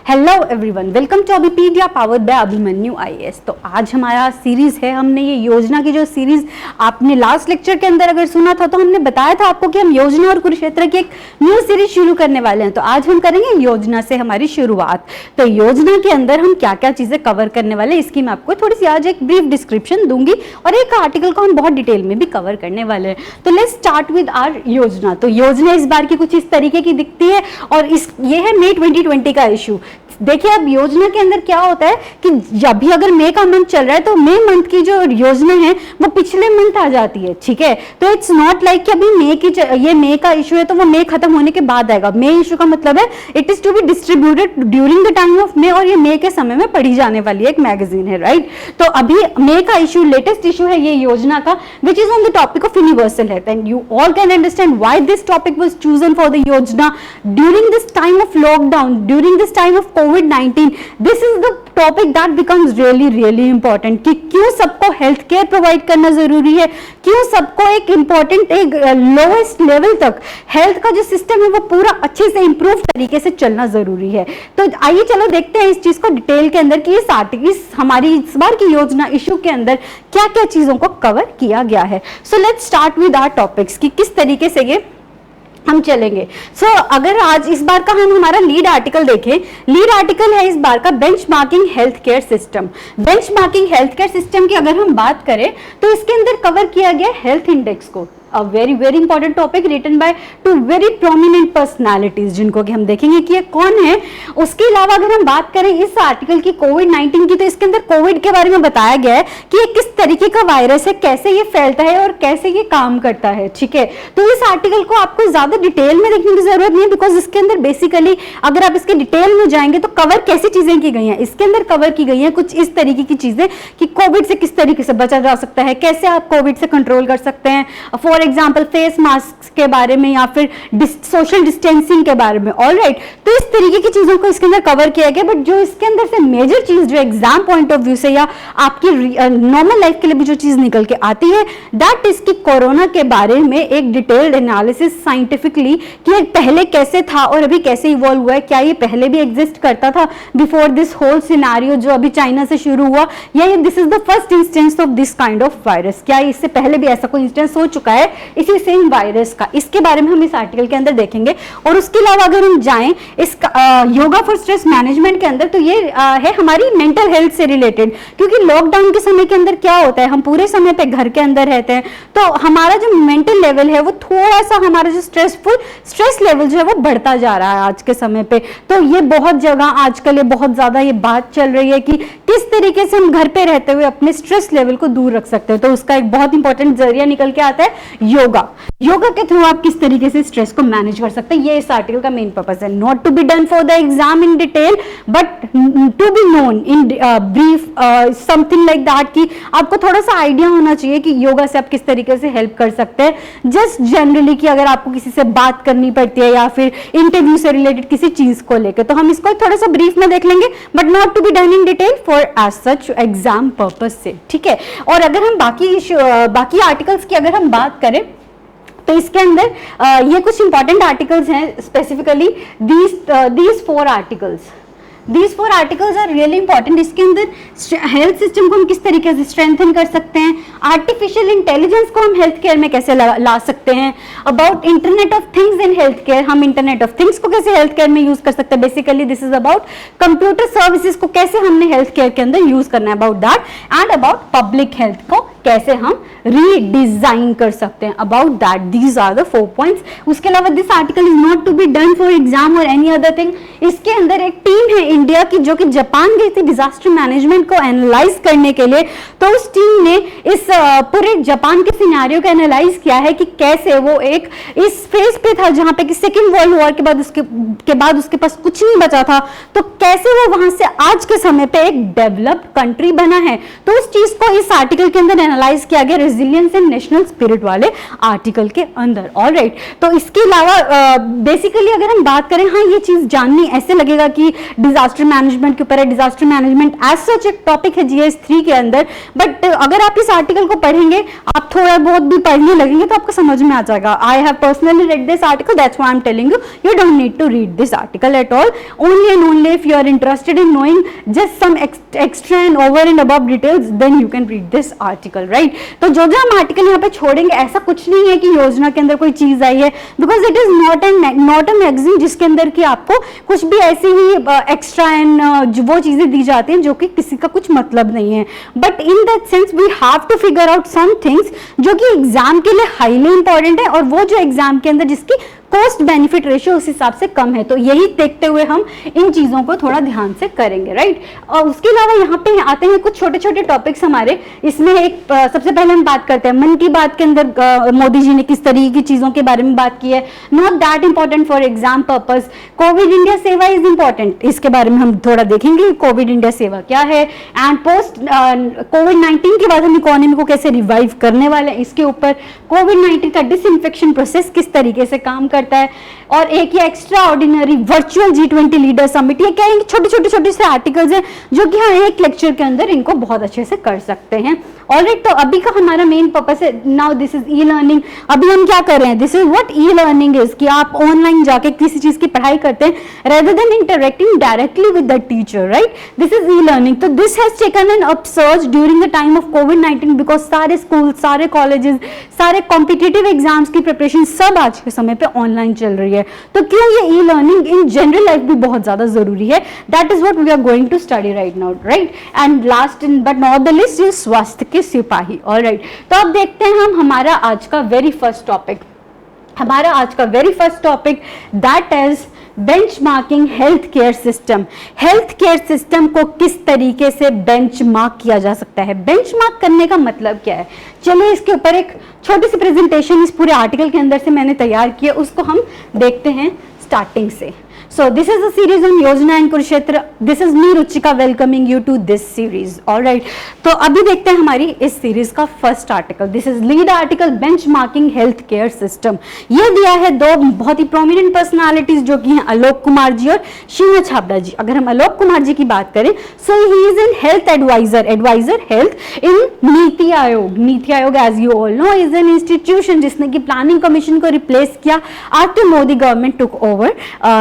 Hello everyone, welcome to Abhipedia powered by Abhimanyu IAS. तो आज हमारा सीरीज है, हमने ये योजना की जो सीरीज आपने लास्ट लेक्चर के अंदर अगर सुना था तो हमने बताया था आपको कि हम योजना और कुरुक्षेत्र की एक न्यू सीरीज शुरू करने वाले हैं। तो आज हम करेंगे योजना से हमारी शुरुआत। तो योजना के अंदर हम क्या क्या चीजें कवर करने वाले हैं इसकी मैं आपको थोड़ी सी आज एक ब्रीफ डिस्क्रिप्शन दूंगी और एक आर्टिकल को हम बहुत डिटेल में भी कवर करने वाले हैं। तो लेट्स स्टार्ट विद आवर योजना। तो योजना इस बार की कुछ इस तरीके की दिखती है और ये है मई 2020 का इशू। देखिए अब योजना के अंदर क्या होता है कि जब भी अगर मई का मंथ चल रहा है तो मई मंथ की जो योजना है वो पिछले मंथ आ जाती है, ठीक है। तो इट्स नॉट लाइक कि अभी ये मई का इशू है तो वो मई खत्म होने के बाद आएगा। मई इशू का मतलब है it is to be distributed during the time of May और ये मई के समय में पढ़ी जाने वाली एक मैगजीन है, राइट। तो अभी मई का इशू, लेटेस्ट इशू है ये योजना का, which is on the topic of universal health and you all can understand why this topic was chosen for the Yojana during this time of lockdown, during this time of COVID-19. This is the topic that becomes really important कि क्यों सबको health care provide करना जरूरी है, क्यों सबको एक important एक लोएस्ट लेवल तक हेल्थ का जो सिस्टम है वो पूरा अच्छे से इंप्रूव तरीके से चलना जरूरी है। तो आइए चलो देखते हैं इस चीज को डिटेल के अंदर कि इस हमारी इस बार की योजना इशू के अंदर क्या क्या चीजों को कवर किया गया है। So let's start with our topics कि किस तरीके से ये हम चलेंगे। सो अगर आज इस बार का हम हमारा लीड आर्टिकल देखें, लीड आर्टिकल है इस बार का benchmarking health care system. Benchmarking health care system की अगर हम बात करें तो इसके अंदर कवर किया गया हेल्थ इंडेक्स को। A very important topic written by two very prominent personalities जिनको कि हम देखेंगे कि ये कौन है। उसके अलावा अगर हम बात करें इस आर्टिकल की COVID-19 की, तो इसके अंदर कोविड के बारे में बताया गया है कि ये किस तरीके का वायरस है, कैसे ये फैलता है और कैसे ये काम करता है, ठीक है। तो इस आर्टिकल को आपको ज्यादा डिटेल में देखने की जरूरत नहीं है बिकॉज इसके अंदर बेसिकली अगर आप इसके डिटेल में जाएंगे तो कवर कैसी चीजें की गई हैं, इसके अंदर कवर की गई है कुछ इस तरीके की चीजें कि कोविड से किस तरीके से बचा जा सकता है, कैसे आप कोविड से कंट्रोल कर सकते हैं, फॉर एग्जाम्पल फेस मास्क के बारे में या फिर सोशल डिस्टेंसिंग के बारे में, ऑलराइट। तो इस तरीके की चीजों को इसके अंदर कवर किया गया। बट जो इसके अंदर से मेजर चीज जो एग्जाम पॉइंट ऑफ व्यू से या आपकी नॉर्मल लाइफ के लिए भी जो चीज निकल के आती है दैट इज कि कोरोना के बारे में एक डिटेल्ड एनालिसिस साइंटिफिकली कि पहले कैसे था और अभी कैसे इवॉल्व हुआ है, क्या ये पहले भी एग्जिस्ट करता था बिफोर दिस होल सिनेरियो जो अभी चाइना से शुरू हुआ, या this is the first instance of this kind of virus, क्या इससे पहले भी ऐसा कोई इंस्टेंस हो चुका है इसी सेम वायरस का। इसके बारे में हम इस आर्टिकल के अंदर देखेंगे। और उसके अलावा अगर हम जाएं इस योगा फॉर स्ट्रेस मैनेजमेंट के अंदर तो ये है हमारी मेंटल हेल्थ से रिलेटेड, क्योंकि लॉकडाउन के समय के अंदर क्या होता है, हम पूरे समय पे घर के अंदर रहते हैं तो हमारा जो मेंटल लेवल है वो थोड़ा सा हमारा जो स्ट्रेस लेवल जो है वो बढ़ता जा रहा है आज के समय पे। तो ये बहुत जगह आजकल ये बहुत ज्यादा ये बात चल रही है कि किस तरीके से हम घर पे रहते हुए अपने स्ट्रेस लेवल को दूर रख सकते हैं। तो उसका एक बहुत इंपॉर्टेंट जरिया निकल के आता है योगा के थ्रू आप किस तरीके से स्ट्रेस को मैनेज कर सकते हैं। ये इस आर्टिकल का मेन पर्पस है, not to be done for the exam in detail but to be known in brief something like that कि आपको थोड़ा सा आइडिया होना चाहिए कि योगा से आप किस तरीके से हेल्प कर सकते हैं। जस्ट जनरली कि अगर आपको किसी से बात करनी पड़ती है या फिर इंटरव्यू से रिलेटेड किसी चीज को लेकर तो हम इसको थोड़ा सा ब्रीफ में देख लेंगे but not to be done in detail for as such exam purpose से, ठीक है। और अगर हम बाकी आर्टिकल्स की अगर हम बात करें तो इसके अंदर ये कुछ इंपॉर्टेंट आर्टिकल्स हैं, specifically these four articles are really important। इसके अंदर हेल्थ सिस्टम को हम किस तरीके से स्ट्रेंथन कर सकते हैं, आर्टिफिशियल इंटेलिजेंस को हम हेल्थ केयर में कैसे ला सकते हैं, about internet of things in health care, हम इंटरनेट ऑफ थिंग्स को कैसे हेल्थ केयर में यूज कर सकते हैं। Basically this is about computer services को कैसे हमने हेल्थ केयर के अंदर यूज करना है, about that, and about public health को कैसे हम रीडिजाइन कर सकते हैं, about that. These are the 4 points. उसके अलावा this article is not to be done for exam और एनी अदर थिंग। इसके अंदर एक टीम है इंडिया की जो कि जापान गई थी डिजास्टर मैनेजमेंट को एनालाइज करने के लिए। तो उस टीम ने इस पूरे जापान के सिनेरियो को एनालाइज किया है कि कैसे वो एक इस फेज पे था जहां पे कि सेकेंड वर्ल्ड वॉर के बाद उसके पास कुछ नहीं बचा था, तो कैसे वो वहां से आज के समय पे एक डेवलप्ड कंट्री बना है। तो उस चीज को इस आर्टिकल के अंदर एनालाइज किया गया रेजिलियंस एंड नेशनल स्पिरिट वाले आर्टिकल के अंदर, ऑलराइट। तो इसके अलावा बेसिकली अगर हम बात करें, हाँ ये चीज जाननी ऐसे लगेगा कि डिजास्टर मैनेजमेंट के ऊपर है, डिजास्टर मैनेजमेंट एज सच एक टॉपिक है GS3 के अंदर, बट अगर आप इस आर्टिकल को पढ़ेंगे, आप थोड़ा बहुत भी पढ़ने लगेंगे तो आपको समझ में आ जाएगा। I have personally read this article, that's why I'm telling you, you don't need to read this article at all, only and only if you are interested in knowing just some extra and over and above details, then you can read this article, right? तो जो हम article यहाँ पे छोड़ेंगे, ऐसा कुछ नहीं है कि योजना के अंदर कोई चीज आई है, because it is not a magazine जिसके अंदर कि आपको कुछ भी ऐसी ही एक्स्ट्रा एंड वो चीजें दी जाती हैं जो कि किसी का कुछ मतलब नहीं है, but in that sense we have to figure out some things जो कि एग्जाम के लिए हाईली इंपॉर्टेंट है, और वो जो एग्जाम के अंदर जिसकी कॉस्ट बेनिफिट रेशियो उस हिसाब से कम है, तो यही देखते हुए हम इन चीजों को थोड़ा ध्यान से करेंगे, राइट। और उसके अलावा यहाँ पे आते हैं कुछ छोटे छोटे टॉपिक्स हमारे, इसमें एक सबसे पहले हम बात करते हैं मन की बात के अंदर मोदी जी ने किस तरीके की चीजों के बारे में बात की है, not that important for exam purpose. Covid India सेवा इज इंपॉर्टेंट, इसके बारे में हम थोड़ा देखेंगे कोविड इंडिया सेवा क्या है, एंड पोस्ट कोविड-19 के बाद हम इकोनॉमी को कैसे रिवाइव करने वाले हैं, इसके ऊपर कोविड-19 का डिसइंफेक्शन प्रोसेस किस तरीके से काम करता है, और एक ये extra ordinary virtual G20 leader summit, ये क्या है, छोटे से आर्टिकल्स हैं जो कि हम एक लेक्चर के अंदर इनको बहुत अच्छे से कर सकते हैं। ऑलराइट, तो अभी का हमारा मेन पर्पस है, now this is e learning. अभी हम क्या कर रहे हैं, this is what e learning is, कि आप ऑनलाइन जाके किसी चीज की पढ़ाई करते हैं rather than interacting directly with the teacher, right, this is e learning. तो this has taken an upsurge during the time of कोविड-19 बिकॉज सारे स्कूल, सारे कॉलेजेस, सारे कॉम्पिटिटिव एग्जाम्स की प्रिपरेशन सब आज के समय पे ऑनलाइन चल रही है, तो क्यों ये e learning in general life भी बहुत ज्यादा जरूरी है, that is what we are going to study right now, right. And last but not the list is स्वास्थ्य के सिपाही, ऑलराइट। तो अब देखते हैं हम हमारा आज का वेरी फर्स्ट टॉपिक, हमारा आज का very first topic that is benchmarking health care system. Health care system को किस तरीके से बेंचमार्क किया जा सकता है, बेंचमार्क करने का मतलब क्या है, चलिए इसके ऊपर एक छोटी सी प्रेजेंटेशन इस पूरे आर्टिकल के अंदर से मैंने तैयार की है, उसको हम देखते हैं स्टार्टिंग से। So this is a series on योजना and Kurukshetra, this is me Ruchika welcoming you to this series, alright। तो अभी देखते हैं हमारी इस सीरीज का first article, this is lead article benchmarking health care system. ये दिया है दो बहुत ही प्रोमिनेंट पर्सनालिटीज जो कि हैं आलोक कुमार जी और शीना छाबड़ा जी। अगर हम आलोक कुमार जी की बात करें, so he is an health advisor health in Niti Aayog. Niti Aayog as you all know is an institution जिसने की प्लानिंग कमीशन को रिप्लेस किया after Modi government took over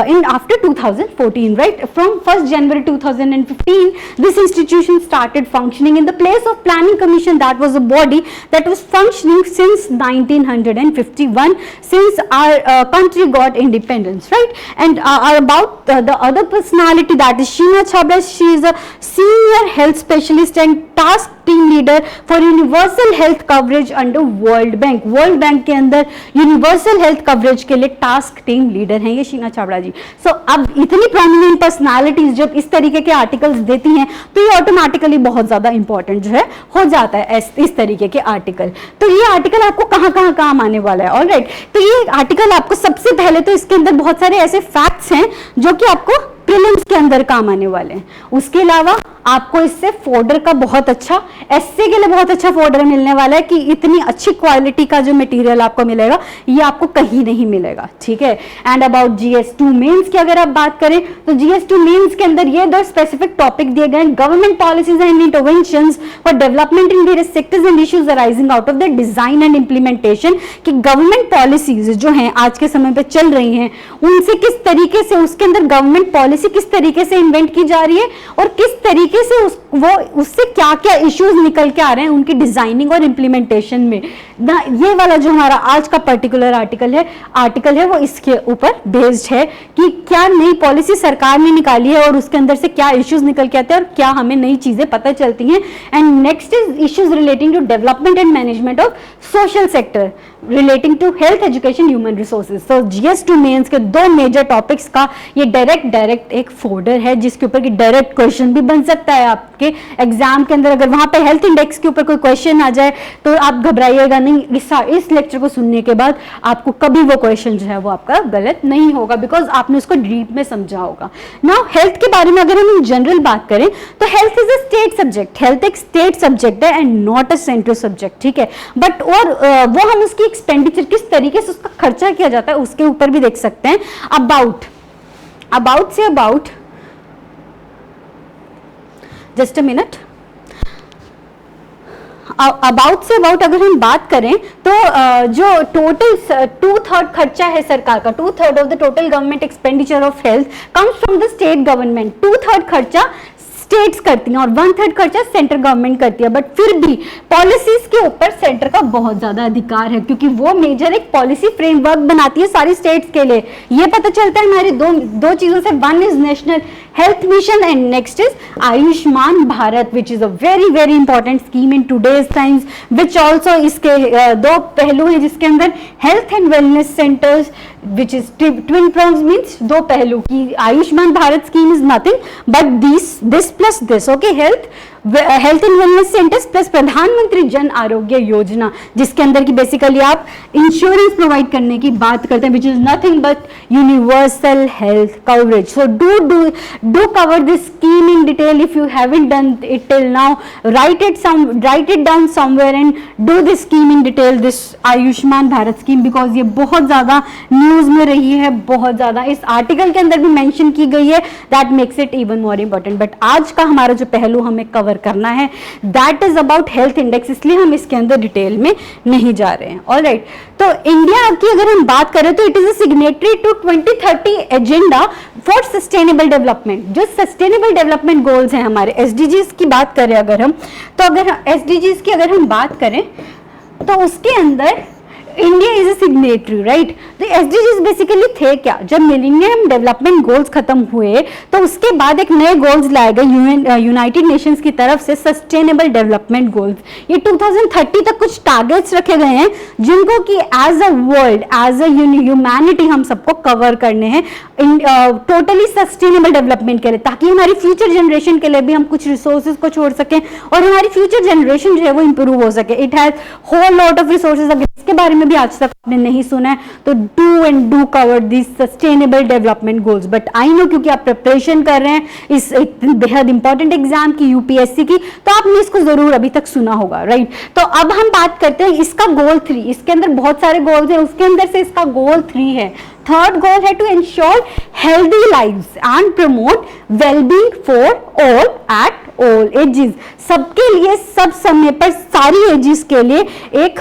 in after 2014, right? From 1st January 2015, this institution started functioning in the place of Planning Commission. That was a body that was functioning since 1951, since our country got independence, right? And about the other personality, that is Sheena Chhabra. She is a senior health specialist and task team leader for universal health coverage under World Bank. World Bank के अंदर universal health coverage के लिए task team leader हैं ये शीना छाबड़ा जी। So अब इतनी prominent personalities जब इस तरीके के articles देती हैं तो ये automatically बहुत ज़्यादा important जो है हो जाता है इस तरीके के article। तो ये article आपको कहाँ काम आने वाला है, alright। तो ये article आपको सबसे पहले तो इसके अंदर बहुत सारे ऐसे facts हैं जो कि आपको प्रीलिम्स के अंदर काम आने वाले हैं। उसके अलावा आपको इससे फोल्डर का बहुत अच्छा, एसए के लिए बहुत अच्छा फोल्डर मिलने वाला है कि इतनी अच्छी क्वालिटी का जो मटेरियल आपको मिलेगा ये आपको कहीं नहीं मिलेगा, ठीक है। एंड अबाउट GS2 मेंस की अगर आप बात करें तो GS2 मेंस के अंदर ये दो स्पेसिफिक टॉपिक दिए गए, government policies and interventions for development in various sectors and issues arising out of the design and implementation, कि गवर्नमेंट पॉलिसीज जो हैं आज के समय पे चल रही हैं उनसे किस तरीके से, उसके अंदर गवर्नमेंट पॉलिसी किस तरीके से इन्वेंट की जा रही है और किस तरीके से उससे क्या क्या इश्यूज निकल के आ रहे हैं उनकी डिजाइनिंग और इंप्लीमेंटेशन में। ये वाला जो हमारा आज का पर्टिकुलर आर्टिकल है वो इसके ऊपर बेस्ड है कि क्या नई पॉलिसी सरकार ने निकाली है और उसके अंदर से क्या इश्यूज निकल के आते हैं और क्या हमें नई चीजें पता चलती हैं। And next is issues relating to development and management of social sector relating to health education human resources. तो GS2 मेंस के दो मेजर टॉपिक्स का ये डायरेक्ट एक फोल्डर है जिसके ऊपर की डायरेक्ट क्वेश्चन भी बन सकता है आपके एग्जाम के अंदर। अगर वहां पे हेल्थ इंडेक्स के ऊपर कोई क्वेश्चन आ जाए तो आप घबराइएगा नहीं, इस लेक्चर को सुनने के बाद आपको कभी वो क्वेश्चन जो है वो आपका गलत नहीं होगा बिकॉज आपने उसको डीप में समझा होगा। नाउ हेल्थ के बारे में अगर हम इन जनरल बात करें तो health is a state subject, health एक स्टेट सब्जेक्ट है and not a central subject, ठीक है। बट और वो हम उसकी एक्सपेंडिचर किस तरीके से उसका खर्चा किया जाता है उसके ऊपर भी देख सकते हैं। About just a minute. About अगर हम बात करें तो जो टोटल 2/3 खर्चा है सरकार का, 2/3 of the total government expenditure of health comes from the state government. 2/3 खर्चा स्टेट्स करती हैं और 1/3 खर्चा सेंट्रल गवर्नमेंट करती है। बट फिर भी पॉलिसीज के ऊपर सेंटर का बहुत ज्यादा अधिकार है, क्योंकि वो मेजर एक पॉलिसी फ्रेमवर्क बनाती है सारी स्टेट्स के लिए। ये पता चलता है हमारी दो चीजों से, one is national health mission and next is Ayushman Bharat, which is a very very important scheme in today's times, which also इसके दो पहलू हैं, जिसके अंदर health and wellness centres which is twin prongs, means दो पहलू की। Ayushman Bharat scheme is nothing but this plus this, okay, health and wellness centres plus प्रधानमंत्री जन आरोग्य योजना, जिसके अंदर की बेसिकली आप इंश्योरेंस प्रोवाइड करने की बात करते हैं, which is nothing but universal health coverage. So do cover this scheme in detail if you haven't done it till now, right it down somewhere and do this scheme in detail, this Ayushman Bharat scheme, because ये बहुत ज्यादा news में रही है, बहुत ज्यादा इस article के अंदर भी मेंशन की गई है, that makes it even more important. But आज का हमारा जो पहलू हमें कवर करना है that is about health index, इसलिए हम इसके अंदर डिटेल में नहीं जा रहे हैं। ऑलराइट, तो इंडिया की अगर हम बात करें तो it is a signatory to 2030 agenda for sustainable development. जो सस्टेनेबल डेवलपमेंट गोल्स हैं हमारे, एसडीजीज की बात करें अगर हम, तो अगर एसडीजीज की अगर हम बात करें तो उसके अंदर India is a signatory, right. तो एसडीजीज बेसिकली थे क्या, जब मिलेनियम डेवलपमेंट गोल्स खत्म हुए तो उसके बाद एक नए गोल्स लाए गए यूनाइटेड नेशंस की तरफ से, सस्टेनेबल डेवलपमेंट गोल्स। ये 2030 तक कुछ टारगेट्स रखे गए हैं जिनको कि as a world, as a humanity हम सबको कवर करने हैं टोटली सस्टेनेबल डेवलपमेंट के लिए, ताकि हमारी फ्यूचर जनरेशन के लिए भी हम कुछ रिसोर्सेज को छोड़ सकें और हमारी फ्यूचर जनरेशन जो है वो इंप्रूव हो सके। It has whole lot of resources, अगर इसके बारे में भी आज तक आपने नहीं सुना है तो do cover this sustainable development goals. But I know क्योंकि आप प्रिपरेशन कर रहे हैं इस बेहद इंपॉर्टेंट एग्जाम की, यूपीएससी की, तो आपने इसको जरूर अभी तक सुना होगा, राइट। तो अब हम बात करते हैं इसका गोल 3, इसके अंदर बहुत सारे गोल्स हैं, उसके अंदर से इसका गोल 3 है। थर्ड गोल है to ensure healthy lives and promote wellbeing for all at all ages. सबके लिए, सब समय पर, सारी एजेस के लिए एक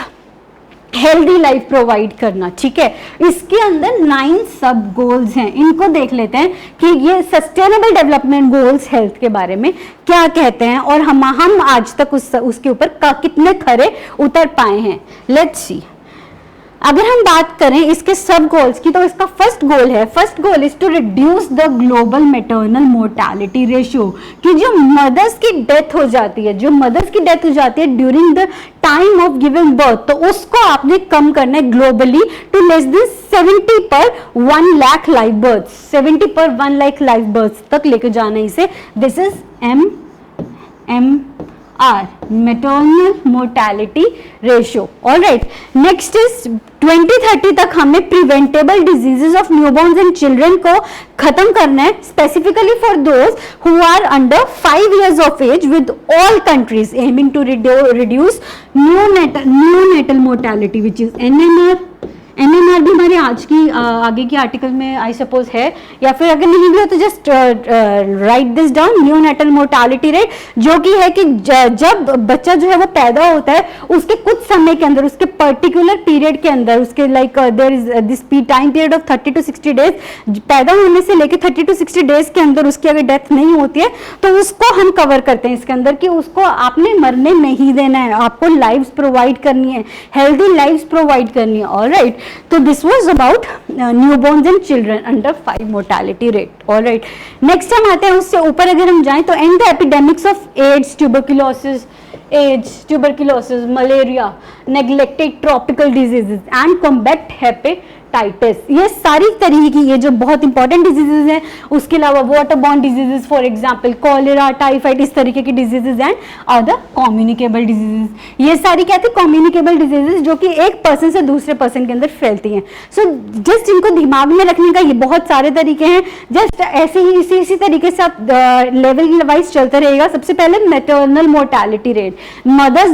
हेल्दी लाइफ प्रोवाइड करना, ठीक है। इसके अंदर 9 सब गोल्स हैं, इनको देख लेते हैं कि ये सस्टेनेबल डेवलपमेंट गोल्स हेल्थ के बारे में क्या कहते हैं और हम आज तक उसके ऊपर कितने खरे उतर पाए हैं। Let's see. अगर हम बात करें इसके सब गोल्स की तो इसका first goal is to reduce the global maternal mortality ratio, कि जो मदर्स की डेथ हो जाती है during the time of giving birth, तो उसको आपने कम करना है ग्लोबली टू लेस देन 70 पर 1 लाख लाइव बर्थ, 70 पर 1 लाख लाइव बर्थ तक लेके जाना इसे। This is MMR, maternal mortality ratio. All right. Next is 2030 तक हमें preventable diseases of newborns and children को खत्म करना है, specifically for those who are under 5 years of age, with all countries aiming to reduce neonatal mortality, which is NMR भी हमारे आज की आगे की आर्टिकल में आई सपोज है, या फिर अगर नहीं भी हो तो just right this down, neonatal mortality rate, जो कि है कि जब बच्चा जो है वो पैदा होता है उसके कुछ समय के अंदर, उसके पर्टिकुलर पीरियड के अंदर, उसके like there is this time period of 30 to 60 days, पैदा होने से लेकर 30 to 60 डेज के अंदर उसकी अगर डेथ नहीं होती है तो उसको हम कवर करते हैं इसके अंदर, कि उसको आपने मरने नहीं देना है, आपको लाइव्स प्रोवाइड करनी है, हेल्दी लाइव्स प्रोवाइड करनी है। ऑलराइट, तो this was about newborns and children under 5 mortality rate. Alright, next हम आते हैं उससे ऊपर अगर हम जाएं तो end the epidemics of AIDS, tuberculosis, malaria, neglected tropical diseases and combat hepatitis, ये सारी तरीके की ये जो बहुत इंपॉर्टेंट डिजीजेज हैं, उसके अलावा water borne diseases for example cholera, typhoid, इस तरीके की diseases and other communicable diseases, ये सारी क्या थी, कम्युनिकेबल डिजीजेस जो कि एक पर्सन से दूसरे पर्सन के अंदर फैलती हैं। सो जस्ट इनको दिमाग में रखने का ये बहुत सारे तरीके हैं, जस्ट ऐसे ही इसी तरीके से आप लेवल वाइज चलते रहेगा। सबसे पहले maternal mortality rate, mothers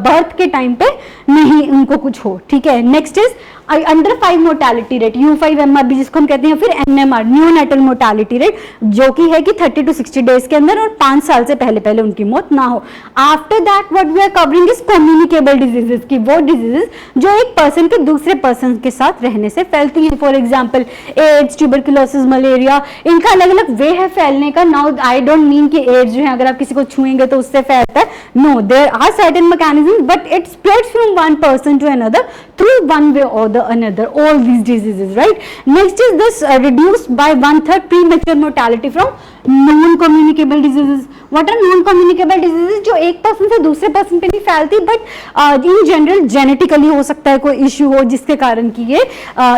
birth के टाइम पे नहीं उनको कुछ हो, ठीक है। Next is under 5 mortality rate U5MR जिसको हम कहते हैं, फिर NMR न्यूनेटल मोर्टेलिटी रेट जो कि है कि 30 to 60 डेज के अंदर और 5 साल से पहले पहले उनकी मौत ना हो। After that what we are covering is communicable diseases की वो डिजीजेस जो एक पर्सन के दूसरे पर्सन के साथ रहने से फैलती हैं। For example AIDS, tuberculosis, malaria, इनका अलग अलग वे है फैलने का। नाउ आई डोंट मीन कि एड्स जो है अगर आप किसी को छुएंगे तो उससे फैलता है, no, there are certain mechanism but it spreads from one person to another through one way or the another, all these diseases, right? Next is this reduced by 1/3 premature mortality from non communicable diseases. What are non communicable diseases? जो एक person से दूसरे person पे नहीं फैलती but in general genetically हो सकता है कोई इश्यू हो जिसके कारण कि ये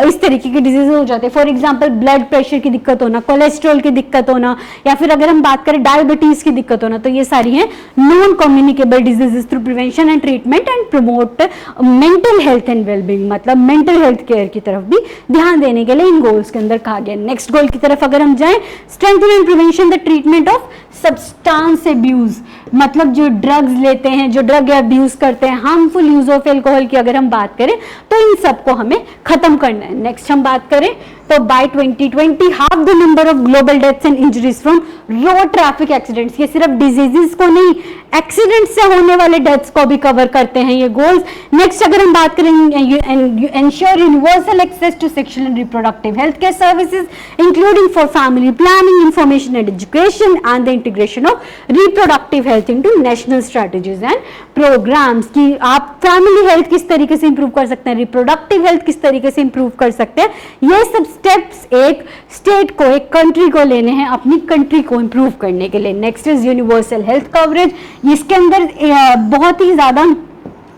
इस तरीके के डिजीज हो जाते हैं। फॉर एग्जांपल ब्लड प्रेशर की दिक्कत होना, कोलेस्ट्रॉल की दिक्कत होना, या फिर अगर हम बात करें डायबिटीज की दिक्कत होना, तो ये सारी हैं non communicable diseases through prevention and treatment and promote mental health and wellbeing, मतलब मेंटल हेल्थ केयर की तरफ भी ध्यान देने के लिए इन गोल्स के अंदर कहा गया। नेक्स्ट गोल की तरफ अगर हम जाएं, strengthen and prevention the treatment of substance abuse, मतलब जो ड्रग्स लेते हैं, जो ड्रग अब्यूज करते हैं, हार्मफुल यूज ऑफ एल्कोहल की अगर हम बात करें तो इन सबको हमें खत्म करना है। नेक्स्ट हम बात करें तो by 2020 half the number of global deaths and injuries from road traffic accidents, ये सिर्फ डिजीजेस को नहीं एक्सीडेंट से होने वाले डेथ्स को भी कवर करते हैं ये गोल्स। नेक्स्ट अगर हम बात करें ensure universal access to sexual and reproductive health care services including for family planning, information and education and the integration of reproductive health into national strategies and programmes, कि आप family health किस तरीके से improve कर सकते हैं, reproductive health किस तरीके से इंप्रूव कर सकते हैं, ये सब स्टेप्स एक स्टेट को, एक कंट्री को लेने हैं अपनी कंट्री को इंप्रूव करने के लिए। Next is universal health coverage, इसके अंदर बहुत ही ज्यादा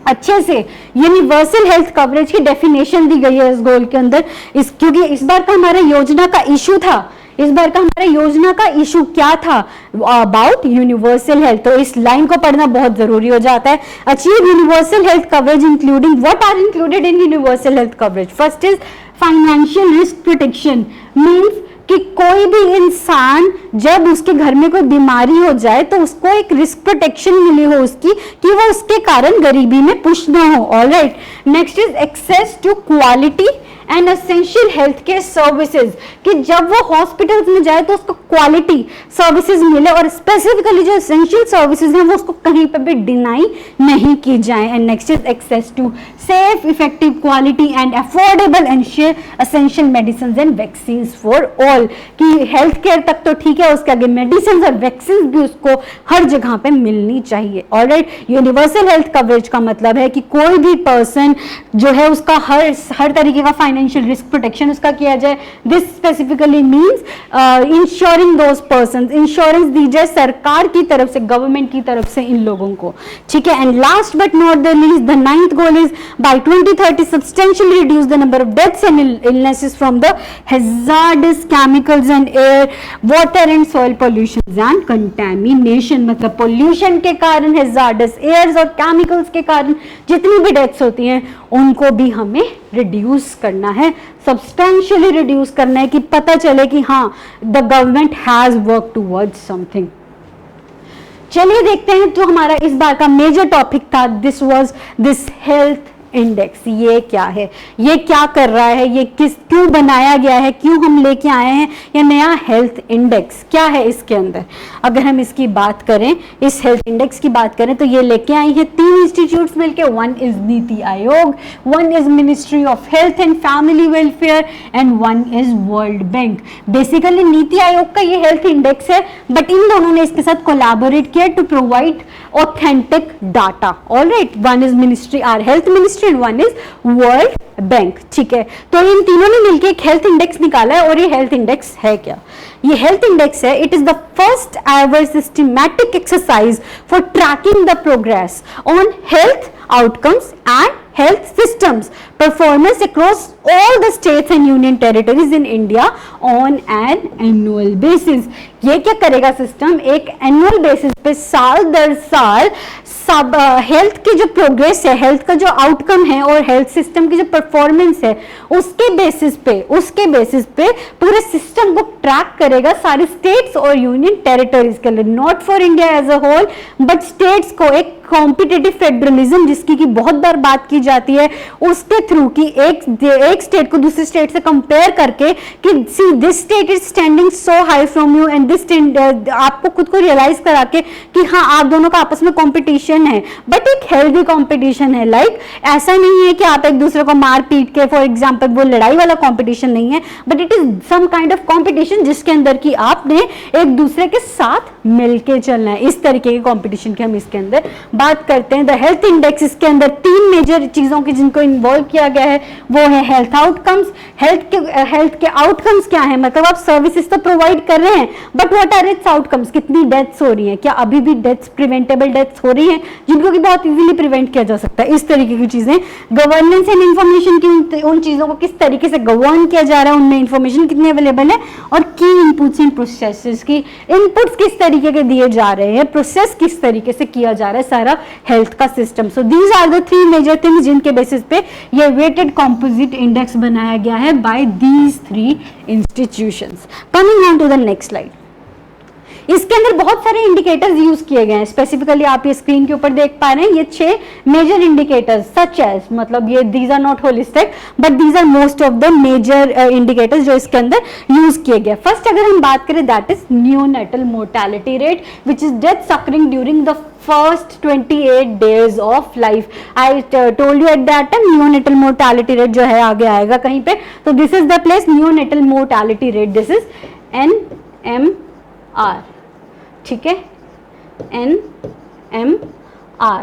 अच्छे से यूनिवर्सल हेल्थ कवरेज की डेफिनेशन दी गई है इस गोल के अंदर, क्योंकि इस बार का हमारा योजना का इशू था, इस बार का हमारा योजना का इशू क्या था, अबाउट यूनिवर्सल हेल्थ, तो इस लाइन को पढ़ना बहुत जरूरी हो जाता है। Achieve universal health coverage including what are included in universal health coverage, first is financial risk protection, means कि कोई भी इंसान जब उसके घर में कोई बीमारी हो जाए तो उसको एक रिस्क प्रोटेक्शन मिली हो उसकी, कि वो उसके कारण गरीबी में पुश ना हो। Alright, next is access to quality and essential health care services, कि जब वो हॉस्पिटल्स में जाए तो उसको क्वालिटी सर्विसेज मिले और स्पेसिफिकली जो एसेंशियल सर्विसेज हैं वो उसको कहीं पे भी डिनाई नहीं की जाए। And next is access to safe, effective, quality and affordable essential medicine and vaccine for all, कि हेल्थ केयर तक तो ठीक है, उसके आगे मेडिसिन और वैक्सीन भी उसको हर जगह पे मिलनी चाहिए। ऑलराइट, यूनिवर्सल हेल्थ कवरेज का मतलब है कि कोई भी पर्सन जो है उसका हर तरीके का फाइनेंशियल रिस्क प्रोटेक्शन उसका किया जाए। This specifically means insuring those persons, insurance दी जाए सरकार की तरफ से, गवर्नमेंट की तरफ से इन लोगों को, ठीक है। And last but not the least, the 9th goal is by 2030 substantially reduce the number of deaths and illnesses from the hazards chemicals and air, water and soil pollution and contamination, मतलब pollution के कारण, hazards years और chemicals के कारण जितनी भी deaths होती हैं उनको भी हमें रिड्यूस करना है, सब्सटेंशियली रिड्यूस करना है, कि पता चले कि हाँ the government has work towards something. चलिए देखते हैं, तो हमारा इस बार का मेजर टॉपिक था, this was this health index. ये क्या है, ये क्या कर रहा है, ये क्यों बनाया गया है, क्यों हम लेके आए हैं ये नया हेल्थ इंडेक्स, क्या है इसके अंदर। अगर हम इसकी बात करें, इस हेल्थ इंडेक्स की बात करें, तो ये लेके आई है 3 इंस्टीट्यूट्स मिलके, one is NITI Aayog, one is ministry of health and family welfare and one is World Bank. Basically NITI Aayog का ये हेल्थ इंडेक्स है, बट इन दोनों ने इसके साथ कोलैबोरेट किया to provide authentic data. Alright, one is ministry, or health ministry, one is World Bank, ठीक है। तो इन तीनों ने मिलकर एक हेल्थ इंडेक्स निकाला है, और ये हेल्थ इंडेक्स है क्या, ये हेल्थ इंडेक्स है, it is the first ever systematic exercise for tracking the progress on health outcomes and health systems performance across all the states and union territories in India on an annual basis। ये क्या करेगा system, एक annual basis पे साल दर साल सब health की जो प्रोग्रेस है, हेल्थ का जो आउटकम है और हेल्थ सिस्टम की जो परफॉर्मेंस है उसके बेसिस पे पूरे सिस्टम को ट्रैक करेगा सारे स्टेट्स और यूनियन टेरिटरीज के लिए, not for India as a whole but states को, एक कॉम्पिटिटिव फेडरलिज्म जिसकी की बहुत बार पर बात की जाती है उसके थ्रू कि एक स्टेट को दूसरे स्टेट से कंपेयर करके कि see this state is standing so high from you and this, आपको खुद को रियलाइज करा के कि हाँ आप दोनों का आपस में कंपटीशन है, बट एक हेल्दी कंपटीशन है। लाइक ऐसा नहीं है कि आप एक दूसरे को मार पीट के, फॉर एग्जांपल वो लड़ाई वाला कंपटीशन नहीं है, but it is some kind of competition जिसके अंदर कि आपने एक दूसरे के साथ मिलके चलना है। इस तरीके के कंपटीशन की हम इसके अंदर बात करते हैं। द हेल्थ इंडेक्स, इसके अंदर 3 मेजर चीजों की जिनको इन्वॉल्व किया गया है वो है हेल्थ आउटकम्स। हेल्थ के आउटकम्स क्या है, मतलब आप सर्विसेज तो प्रोवाइड कर रहे हैं, but what are its outcomes, कितनी डेथ्स हो रही हैं, क्या अभी भी डेथ्स, प्रिवेंटेबल डेथ्स हो रही हैं जिनको कि बहुत इजीली प्रिवेंट किया जा सकता है, इस तरीके की चीजें। गवर्नेंस एंड इंफॉर्मेशन की, उन चीजों को किस तरीके से गवर्न किया जा रहा है, उनमें इंफॉर्मेशन कितनी अवेलेबल है, और की इनपुट्स एंड प्रोसेसेस की इनपुट्स किस तरीके के दिए जा रहे हैं, प्रोसेस किस तरीके से किया जा रहा है सारा हेल्थ का system. So these are the 3 major things जिनके बेसिस पे ये वेटेड कंपोजिट इंडेक्स बनाया गया है by these 3 institutions. Coming on to the next slide, इसके अंदर बहुत सारे इंडिकेटर्स यूज किए गए हैं। स्पेसिफिकली आप ये स्क्रीन के ऊपर देख पा रहे हैं, ये 6 मेजर इंडिकेटर्स सच एज, मतलब ये these are not holistic but these are most of the major indicators जो इसके अंदर यूज किए गए। फर्स्ट अगर हम बात करें that is neonatal mortality rate which is death suffering during the first 28 days of life. I told you at that time neonatal mortality rate जो है आगे आएगा कहीं पे, तो this is the place neonatal mortality rate, this is NMR, ठीक है, NMR,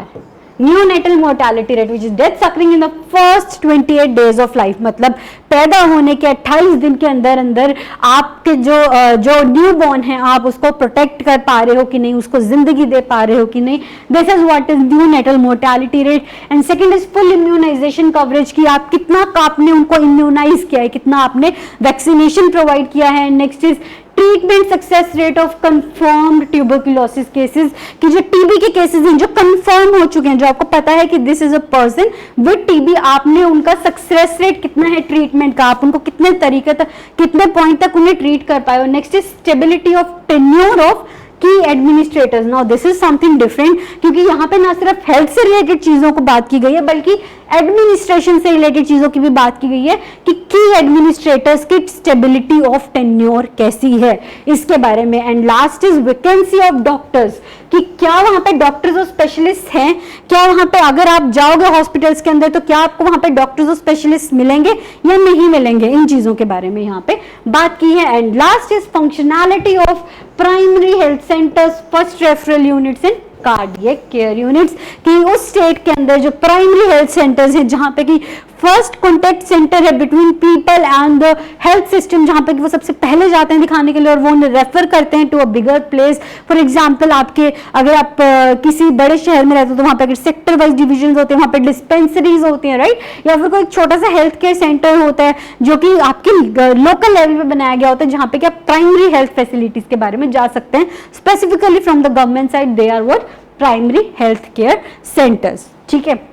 neonatal mortality rate which is death occurring in the first 28 days of life, मतलब पैदा होने के 28 दिन के अंदर अंदर आपके जो न्यू बॉर्न है आप उसको प्रोटेक्ट कर पा रहे हो कि नहीं, उसको जिंदगी दे पा रहे हो कि नहीं, this is what is neonatal mortality rate. And second is full immunization coverage की आप कितना आपने उनको इम्यूनाइज किया है, कितना आपने वैक्सीनेशन प्रोवाइड किया है। Next is treatment success rate of confirmed tuberculosis cases, कि जो टीबी के केसेस हैं जो कंफर्म हो चुके हैं, जो आपको पता है कि this is a person with TB, आपने उनका सक्सेस रेट कितना है ट्रीटमेंट का, आप उनको कितने तरीके तक, कितने पॉइंट तक उन्हें ट्रीट कर पाए हो। Next is stability of tenure of की administrators. Now this is something different, क्योंकि यहाँ पे ना सिर्फ हेल्थ से रिलेटेड चीजों को बात की गई है बल्कि एडमिनिस्ट्रेशन से रिलेटेड चीजों की भी बात की गई है कि की एडमिनिस्ट्रेटर्स की स्टेबिलिटी ऑफ टेन्योर कैसी है इसके बारे में। And last is vacancy of doctors, कि क्या वहां पे डॉक्टर्स और स्पेशलिस्ट हैं, क्या वहां पे अगर आप जाओगे हॉस्पिटल्स के अंदर तो क्या आपको वहां पे डॉक्टर्स और स्पेशलिस्ट मिलेंगे या नहीं मिलेंगे, इन चीजों के बारे में यहाँ पे बात की है। And last is functionality of primary health centres, first referral units and cardiac care units, कि उस स्टेट के अंदर जो प्राइमरी हेल्थ सेंटर्स हैं जहां पे कि फर्स्ट कॉन्टेक्ट सेंटर है between people and the health system, जहां पे कि वो सबसे पहले जाते हैं दिखाने के लिए और वो उन्हें रेफर करते हैं to a bigger place. For example आपके अगर आप किसी बड़े शहर में रहते हो तो वहां पे अगर सेक्टर वाइज डिविजन होते हैं, वहां पे डिस्पेंसरीज होती हैं, राइट, या फिर कोई छोटा सा हेल्थ केयर सेंटर होता है जो कि आपकी लोकल लेवल पे बनाया गया होता है, जहां पे कि आप प्राइमरी हेल्थ फैसिलिटीज के बारे में जा सकते हैं। Specifically from the government side they are what primary health care centres, ठीक है।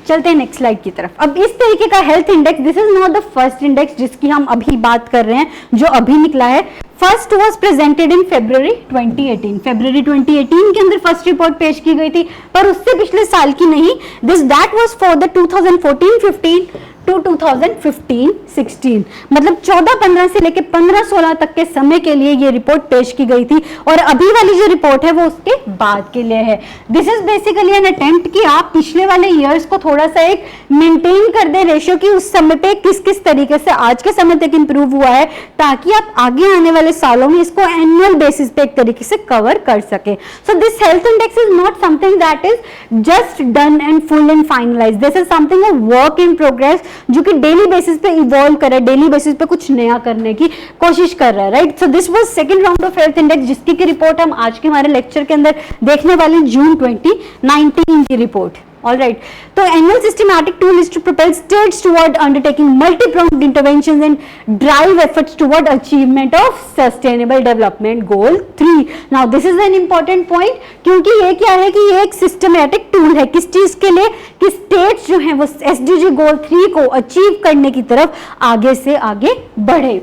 चलते हैं नेक्स्ट स्लाइड की तरफ। अब इस तरीके का health index, this is not the first index जिसकी हम अभी बात कर रहे हैं, जो अभी निकला है। First was presented in February 2018, February 2018 के अंदर फर्स्ट रिपोर्ट पेश की गई थी, पर उससे पिछले साल की नहीं, this that was for the 2014-15 to 2015-16, मतलब 14-15 से लेकर 15-16 तक के समय के लिए ये रिपोर्ट पेश की गई थी, और अभी वाली जो रिपोर्ट है वो उसके बाद के लिए है। This is basically an attempt कि आप पिछले वाले ईयर्स को थोड़ा सा एक मेंटेन कर दे रेशियो की उस समय पे किस किस तरीके से आज के समय तक इंप्रूव हुआ है, ताकि आप आगे आने वाले सालों में इसको एनुअल बेसिस पे एक तरीके से कवर कर सके। So this health index is not something that is just done and full and finalize, this is something a work in progress जो कि डेली बेसिस पे इवॉल्व कर रहा है, डेली बेसिस पे कुछ नया करने की कोशिश कर रहा है, right. So this was second round of health index जिसकी की रिपोर्ट हम आज के हमारे लेक्चर के अंदर देखने वाले हैं, जून 2019 की report. All right. So annual systematic tool is to propel states toward undertaking multi-pronged interventions and drive efforts toward achievement of sustainable development goal 3. Now this is an important point क्योंकि ये क्या है कि ये एक systematic tool है किस चीज के लिए, कि states जो हैं वो SDG goal 3 को अचीव करने की तरफ आगे से आगे बढ़े।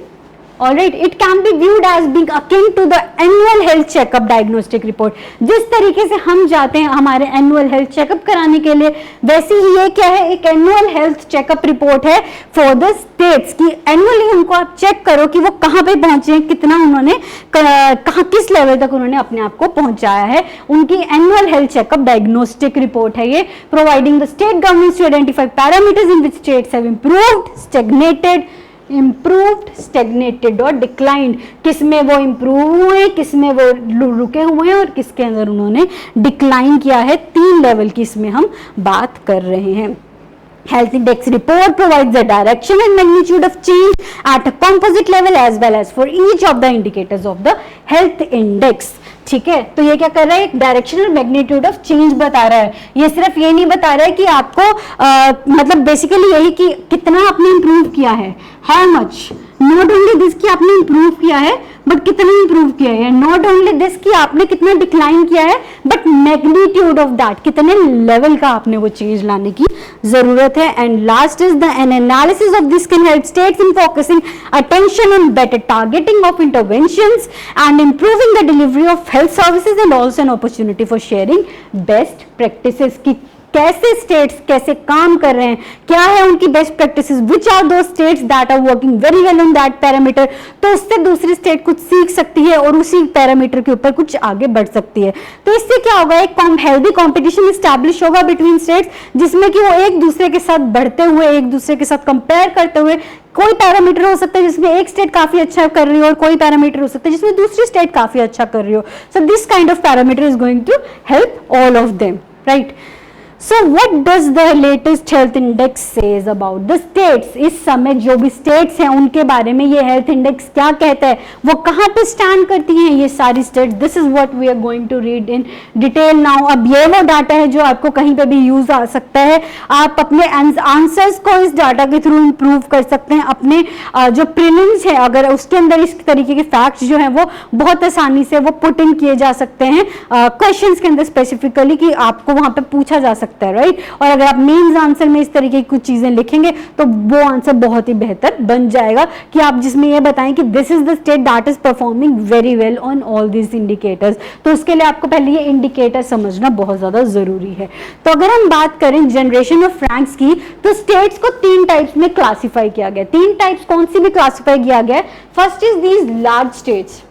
Alright, it can be viewed as being akin to the annual health checkup diagnostic report. जिस तरीके से हम जाते हैं हमारे annual health checkup कराने के लिए, वैसे ही ये क्या है, एक annual health checkup report है for the states कि annually उनको आप चेक करो कि वो कहाँ पे पहुंचे हैं, कितना उन्होंने कहाँ किस लेवल तक उन्होंने अपने आप को पहुंचाया है. उनकी annual health checkup diagnostic report है ये, providing the state governments to identify parameters in which states have improved, stagnated और declined. किस में वो improve हुए, किस में वो रुके हुए हैं और किसके अंदर उन्होंने decline किया है. 3 लेवल की इसमें हम बात कर रहे हैं. Health Index report provides the direction and magnitude of change at a composite level as well as for each of the indicators of the health index. ठीक है, तो ये क्या कर रहा है, एक डायरेक्शन और मैग्नीट्यूड ऑफ चेंज बता रहा है. ये सिर्फ ये नहीं बता रहा है कि आपको मतलब बेसिकली यही कि कितना आपने इंप्रूव किया है, how much, not only this कि आपने इंप्रूव किया है बट कितना इंप्रूव किया है, नॉट ओनली दिस कि आपने कितना डिक्लाइन किया है बट मैग्नीट्यूड ऑफ दैट, कितने लेवल का आपने वो चेंज लाने की जरूरत है. And last is the N analysis of this can help states in focusing attention on better targeting of interventions and improving the delivery of health services and also an opportunity for sharing best practices की कैसे states कैसे काम कर रहे हैं, क्या है उनकी best practices, which are those states that are working very well on that parameter. तो उससे दूसरी स्टेट कुछ सीख सकती है और उसी पैरामीटर के ऊपर कुछ आगे बढ़ सकती है. तो इससे क्या होगा, एक हेल्दी कंपटीशन स्टैब्लिश होगा बिटवीन स्टेट्स, जिसमें कि वो एक दूसरे के साथ बढ़ते हुए, एक दूसरे के साथ कंपेयर करते हुए, कोई पैरामीटर हो सकता है जिसमें एक स्टेट काफी अच्छा कर रही हो और कोई पैरामीटर हो सकता है जिसमें दूसरी स्टेट काफी अच्छा कर रही हो. So this kind of parameter is going to help all of them, right. So what does the latest health index says about the states? इस समय जो भी states हैं उनके बारे में ये health index क्या कहता है, वो कहाँ पे stand करती हैं ये सारी states. This is what we are going to read in detail now. अब ये वो डाटा है जो आपको कहीं पे भी यूज आ सकता है. आप अपने आंसर्स को इस डाटा के थ्रू इम्प्रूव कर सकते हैं. अपने जो प्रीलिम्स है अगर उसके अंदर इस तरीके के फैक्ट्स जो हैं वो बहुत आसानी से वो पुट इन किए जा सकते हैं क्वेश्चंस के अंदर स्पेसिफिकली, कि आपको वहां पे पूछा जा सकता है, राइट. और अगर आप मेंस आंसर में इस तरीके की कुछ चीजें लिखेंगे तो वो आंसर बहुत ही बेहतर बन जाएगा, कि आप जिसमें ये बताएं कि this is the state that is performing very well on all this indicators. तो उसके लिए आपको पहले ये इंडिकेटर समझना बहुत ज्यादा जरूरी है. तो अगर हम बात करें जनरेशन ऑफ रैंक्स की, तो स्टेट्स को 3 टाइप्स में क्लासिफाई किया गया. 3 टाइप्स कौन सी भी क्लासिफाई किया गया है. First is these large states,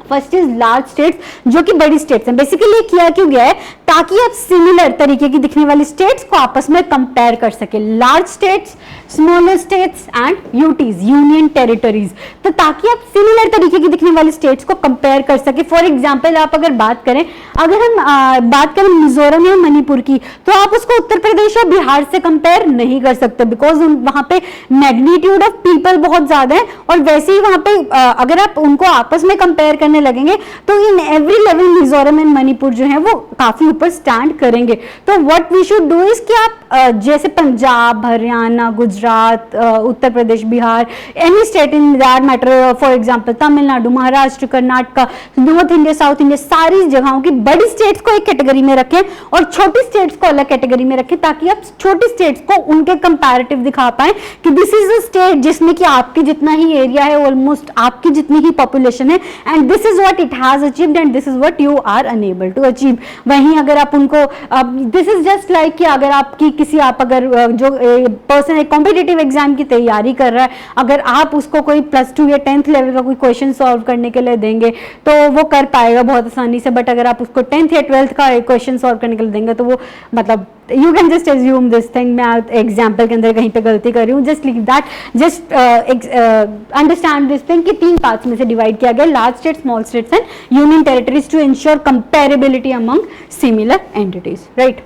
first is large states जो कि बड़ी स्टेट्स हैं. बेसिकली किया क्यों गया है, ताकि आप सिमिलर तरीके की दिखने वाली स्टेट्स को आपस में कंपेयर कर सके. Large states, smaller states and UTs, union territories. तो ताकि आप सिमिलर तरीके की दिखने वाली स्टेट्स को कंपेयर कर सके. फॉर एग्जांपल आप अगर बात करें, अगर हम बात करें मिजोरम या मणिपुर की, तो आप उसको उत्तर प्रदेश और बिहार से कंपेयर नहीं कर सकते, बिकॉज वहां पे मैग्नीट्यूड ऑफ पीपल बहुत ज्यादा है. और वैसे ही वहां पे अगर आप उनको आपस में कंपेयर करने लगेंगे तो in every level Mizoram and Manipur जो है वो काफी ऊपर स्टैंड करेंगे. तो what we should do is कि आप जैसे Punjab, Haryana, Gujarat, Uttar Pradesh, Bihar, any state in that matter, for example Tamil Nadu, Maharashtra, Karnataka, north India, south India, सारी जगहों की बड़ी स्टेट्स को एक कैटेगरी में रखें और छोटी स्टेट्स को अलग कैटेगरी में रखें, ताकि आप छोटी स्टेट्स को उनके कंपैरेटिव दिखा पाएं कि दिस इज अ स्टेट जिसमें कि आपकी जितना ही एरिया है, ऑलमोस्ट आपकी जितनी ही पॉपुलेशन है, and this is what it has achieved and this is what you are unable to achieve. वहीं अगर आप उनको दिस इज जस्ट लाइक कि अगर आपकी किसी आप अगर जो पर्सन एक कॉम्पिटिटिव एग्जाम की तैयारी कर रहा है, अगर आप उसको कोई +2 या 10th लेवल का कोई क्वेश्चन सॉल्व करने के लिए देंगे तो वो कर पाएगा बहुत आसानी से. बट अगर आप उसको 10th या 12th का क्वेश्चन सॉल्व करने के लिए देंगे तो वो मतलब you can just assume this thing. मैं एग्जाम्पल के अंदर कहीं पे गलती कर रही हूँ, just leave that, just understand this thing कि 3 पार्ट्स में से डिवाइड किया गया, large state, small states and union territories, to ensure comparability among similar entities, right.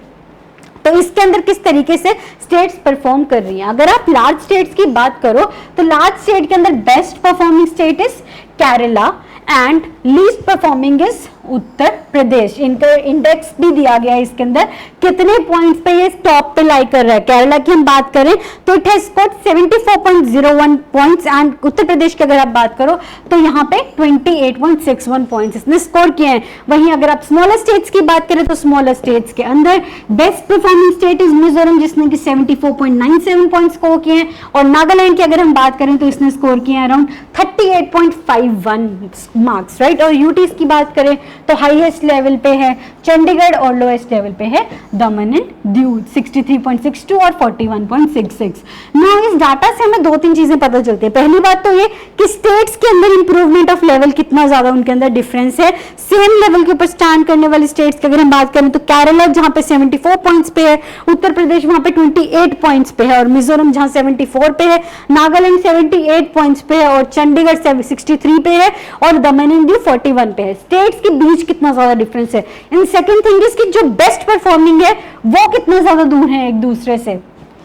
तो इसके अंदर किस तरीके से स्टेट्स परफॉर्म कर रही हैं. अगर आप लार्ज स्टेट्स की बात करो तो लार्ज स्टेट के अंदर best performing state is Kerala and least performing is Uttar Pradesh. इनका इंडेक्स भी दिया गया है इसके अंदर, कितने पॉइंट्स पे ये टॉप पे लाई कर रहा है। केरला की हम बात करें तो it has scored 74.01 points and Uttar Pradesh की अगर आप बात करो तो यहाँ पे 28.61 पॉइंट्स इसने स्कोर किए हैं। वहीं अगर आप स्मॉलर स्टेट्स की बात करें तो स्मॉलर स्टेट्स के अंदर best performing state is Mizoram जिसने कि 74.97 पॉइंट्स स्कोर किए हैं, और नागालैंड की अगर हम बात करें तो इसने स्कोर किए हैं अराउंड 38.51 मार्क्स, राइट। और यूटीज की बात करें तो हाईएस्ट लेवल पे है चंडीगढ़ और लोएस्ट लेवल पे है दमन एंड दीव 63.62 और 41.66। नाउ इस डाटा से हमें दो तीन चीजें पता चलती है। पहली बात तो ये कि स्टेट्स के अंदर इंप्रूवमेंट ऑफ लेवल कितना ज्यादा उनके अंदर डिफरेंस है। सेम लेवल के ऊपर स्टैंड करने वाली स्टेट्स की अगर हम बात करें तो केरला जहां पे 74 पॉइंट्स पे है, उत्तर प्रदेश वहां पे 28 पॉइंट्स पे है, और मिजोरम जहां 74 पे है, नागालैंड 78 पॉइंट्स पे है, और चंडीगढ़ 63 पे है, और दमन एंड दीव 41 पे है। स्टेट्स के बीच कितना ज्यादा डिफरेंस है। एंड सेकंड थिंग इज कि जो बेस्ट परफॉर्मिंग है वो कितना ज्यादा दूर है एक दूसरे से,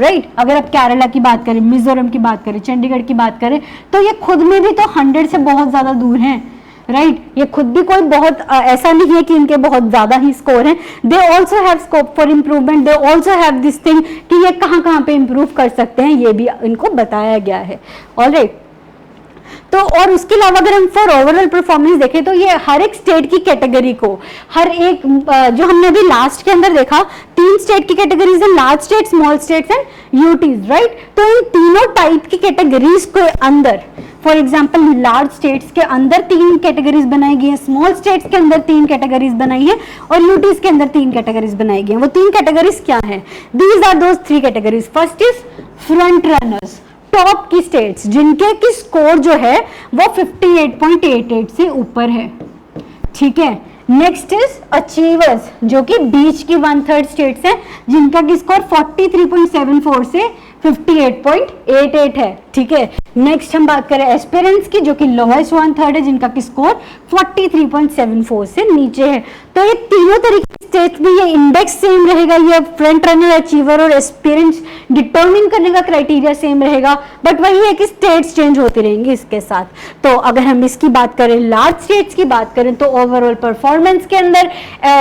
राइट। अगर आप केरला की बात करें, मिजोरम की बात करें, चंडीगढ़ की बात करें तो ये खुद में भी तो 100 से बहुत ज्यादा दूर हैं, राइट। ये खुद भी कोई बहुत ऐसा नहीं है कि इनके बहुत ज्यादा ही स्कोर हैं। They also have scope for improvement, they also have this thing कि ये कहाँ कहाँ पे इंप्रूव कर सकते हैं, ये भी इनको बताया गया है। ऑलराइट, तो और उसके अलावा अगर हम फॉर ओवरऑल परफॉर्मेंस देखें तो ये हर एक स्टेट की कैटेगरी को, हर एक जो हमने अभी लास्ट के अंदर देखा 3 स्टेट की कैटेगरीज है, large state, small states and UTs, right. तो इन तीनों टाइप की कैटेगरीज के अंदर फॉर एग्जाम्पल लार्ज स्टेट्स के अंदर 3 कैटेगरीज बनाई गई है, स्मॉल स्टेट्स के अंदर 3 कैटेगरीज बनाई है, और यूटीज के अंदर 3 कैटेगरीज बनाई गई है। वो 3 कैटेगरीज क्या है? These are those 3 categories. First is front runners, top की स्टेट्स जिनके की स्कोर जो है वो 58.88 से ऊपर है, ठीक है। नेक्स्ट इज अचीवर्स जो कि बीच की 1/3 स्टेट्स हैं जिनका की स्कोर 43.74 से 58.88 है, ठीक है। नेक्स्ट हम बात करें एस्पिरेंट्स की जो कि लोवेस्ट 1/3 है जिनका की स्कोर 43.74 से नीचे है। तो ये तीनों तरीके के स्टेट्स में ये इंडेक्स सेम रहेगा, ये फ्रंट रनर, अचीवर और एस्पिरेंट्स डिटरमिन करने का क्राइटेरिया सेम रहेगा, बट वही है कि स्टेट्स चेंज होती रहेंगी इसके साथ। तो अगर हम इसकी बात करें, लार्ज स्टेट्स की बात करें तो ओवरऑल परफॉर्मेंस के अंदर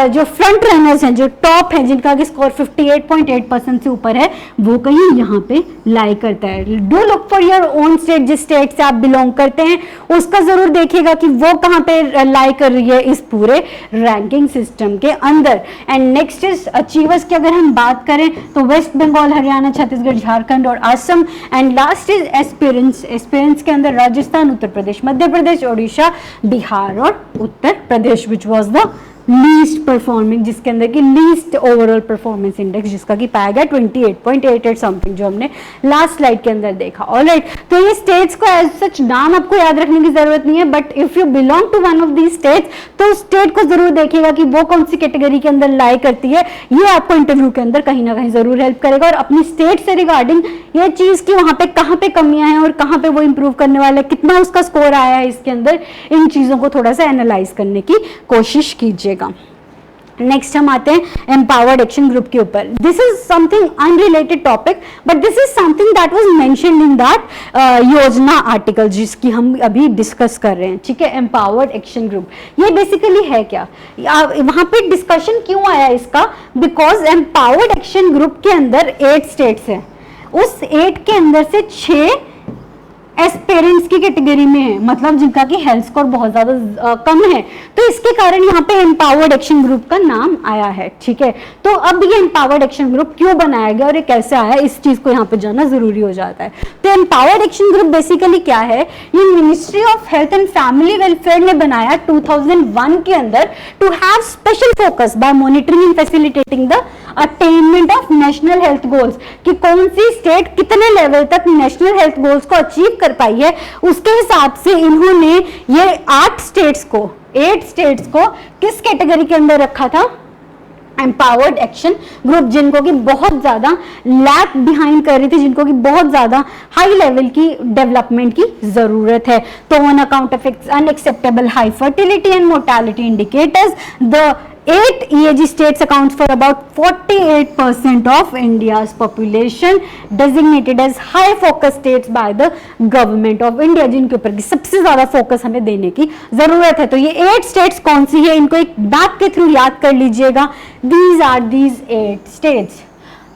जो फ्रंट रनर्स हैं, जो टॉप हैं, जिनका स्कोर 58.8% से ऊपर है, वो कहीं यहाँ पे लाई करता है। Do look for your own state, जिस स्टेट से आप बिलोंग करते हैं उसका जरूर देखिएगा कि वो कहाँ पे लाई कर रही है इस पूरे रैंकिंग सिस्टम के अंदर। एंड नेक्स्ट इज अचीवर्स की अगर हम बात करें तो वेस्ट बंगाल, हरियाणा, छत्तीसगढ़, झारखंड और Assam. And last is aspirants, aspirants के अंदर राजस्थान, उत्तर प्रदेश, मध्य प्रदेश, ओडिशा, बिहार और Uttar Pradesh, which was the least performing, जिसके अंदर की लीस्ट ओवरऑल परफॉर्मेंस इंडेक्स जिसका कि पाया गया 28.88 समथिंग, जो हमने लास्ट स्लाइड के अंदर देखा। ऑलराइट, तो ये स्टेट्स को एज सच नाम आपको याद रखने की जरूरत नहीं है, but if you belong to one of these states तो स्टेट को जरूर देखिएगा कि वो कौन सी कैटेगरी के अंदर लाई करती है। ये आपको इंटरव्यू के अंदर कहीं ना कहीं जरूर हेल्प करेगा, और अपनी स्टेट से रिगार्डिंग ये चीज की वहां पे कहाँ पे कमियां हैं और कहाँ पे वो इंप्रूव करने वाला है, कितना उसका स्कोर आया है इसके अंदर, इन चीजों को थोड़ा सा एनालाइज करने की कोशिश कीजिएगा। नेक्स्ट हम आते हैं एम्पावर्ड एक्शन ग्रुप के ऊपर। This is something unrelated topic, but this is something that was mentioned in that योजना आर्टिकल जिसकी हम अभी डिस्कस कर रहे हैं, ठीक है। एम्पावर्ड एक्शन ग्रुप ये बेसिकली है क्या, वहां पे डिस्कशन क्यों आया इसका? बिकॉज एम्पावर्ड एक्शन ग्रुप के अंदर 8 स्टेट्स हैं, उस 8 के अंदर से 6 एस्पिरेंट्स की कैटेगरी में है, मतलब जिनका कि हेल्थ स्कोर बहुत ज्यादा कम है, तो इसके कारण यहाँ पे एम्पावर्ड एक्शन ग्रुप का नाम आया है, ठीक है। तो अब ये एम्पावर्ड एक्शन ग्रुप क्यों बनाया गया और ये कैसे आया, इस चीज को यहाँ पे जानना जरूरी हो जाता है। तो एम्पावर्ड एक्शन ग्रुप बेसिकली क्या है, ये ministry of health and family welfare ने बनाया 2001 के अंदर to have special focus by monitoring and facilitating the attainment of national health goals, कि कौन सी स्टेट कितने लेवल तक नेशनल हेल्थ गोल्स को अचीव कर पाई है, उसके हिसाब से इन्होंने ये 8 स्टेट्स को किस कैटेगरी के अंदर रखा था, एम्पावर्ड एक्शन ग्रुप, जिनको कि बहुत ज्यादा लैग बिहाइंड कर रही थी, जिनको कि बहुत ज्यादा हाई लेवल की डेवलपमेंट की जरूरत है। तो on account of unacceptable high fertility and mortality indicators, the 8 EAG states account for about 48% of India's population, designated as high focus states by the government of India, जिनके ऊपर की सबसे ज्यादा फोकस हमें देने की जरूरत है। तो ये 8 स्टेट्स कौन सी है, इनको एक मैप के थ्रू याद कर लीजिएगा। These are these 8 states,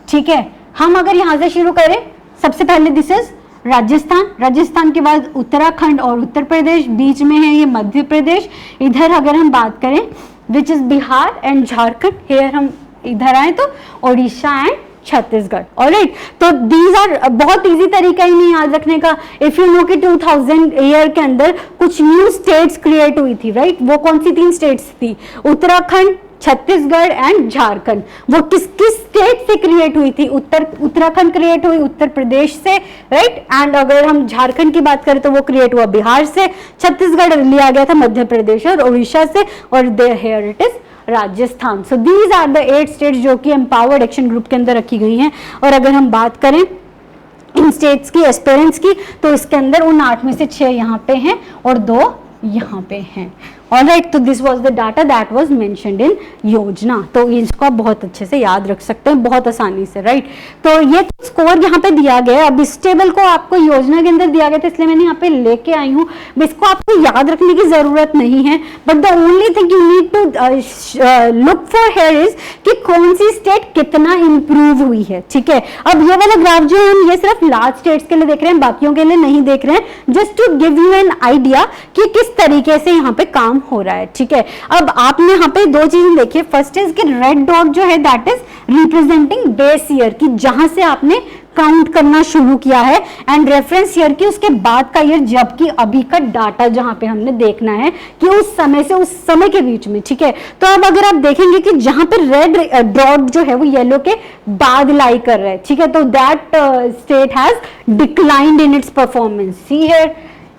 ठीक है। हम अगर यहां से शुरू करें, सबसे पहले दिस इज राजस्थान, राजस्थान के बाद उत्तराखंड और उत्तर प्रदेश, बीच में है ये मध्य प्रदेश। इधर अगर हम बात करें which is Bihar and Jharkhand, here हम इधर आए तो ओडिशा एंड छत्तीसगढ़। ऑलराइट, तो दीज आर बहुत इजी तरीका ही नहीं याद रखने का। इफ यू नो कि 2000 ईयर के अंदर कुछ न्यू स्टेट्स क्रिएट हुई थी, राइट, वो कौन सी 3 स्टेट्स थी, उत्तराखंड, छत्तीसगढ़ एंड झारखंड। वो किस किस स्टेट से क्रिएट हुई थी, उत्तराखंड क्रिएट हुई उत्तर प्रदेश से, राइट, एंड अगर हम झारखंड की बात करें तो वो क्रिएट हुआ बिहार से, छत्तीसगढ़ लिया गया था मध्य प्रदेश और उड़ीसा से, और here it is Rajasthan. So these are the 8 states जो कि एम्पावर्ड एक्शन ग्रुप के अंदर रखी गई हैं। और अगर हम बात करें इन स्टेट्स की एस्पिरेंट्स की, तो इसके अंदर उन 8 में से 6 यहाँ पे हैं और 2 यहाँ पे हैं। ऑलराइट, तो this was the data that was mentioned in योजना। तो इसको आप बहुत अच्छे से याद रख सकते हैं, बहुत आसानी से, राइट। तो ये स्कोर यहाँ पे दिया गया है। अब इस टेबल को आपको योजना के अंदर दिया गया था, इसलिए मैंने यहाँ पे लेके आई हूँ। इसको आपको याद रखने की जरूरत नहीं है, but the only thing you need to look for here is कि कौन सी स्टेट कितना इंप्रूव हुई है, ठीक है। अब ये वाला ग्राफ जो है हम ये सिर्फ लार्ज स्टेट्स के लिए देख रहे हैं, बाकियों के लिए नहीं देख रहे हैं, just to give you an idea कि किस तरीके से यहाँ पे काम हो रहा है, ठीक है। अब आपने यहाँ पे 2 चीजें देखी, फर्स्ट इज कि रेड डॉट जो है that is representing base year की, जहां से आपने काउंट करना शुरू किया है, एंड रेफरेंस ईयर की उसके बाद का ईयर, जबकि अभी का डाटा जहां पे हमने देखना है कि उस समय से उस समय के बीच में, ठीक है। तो अब अगर आप देखेंगे कि जहां पे रेड डॉट जो है वो येलो के बाद लाई कर रहा है, ठीक है, तो that state has declined in its performance. See here,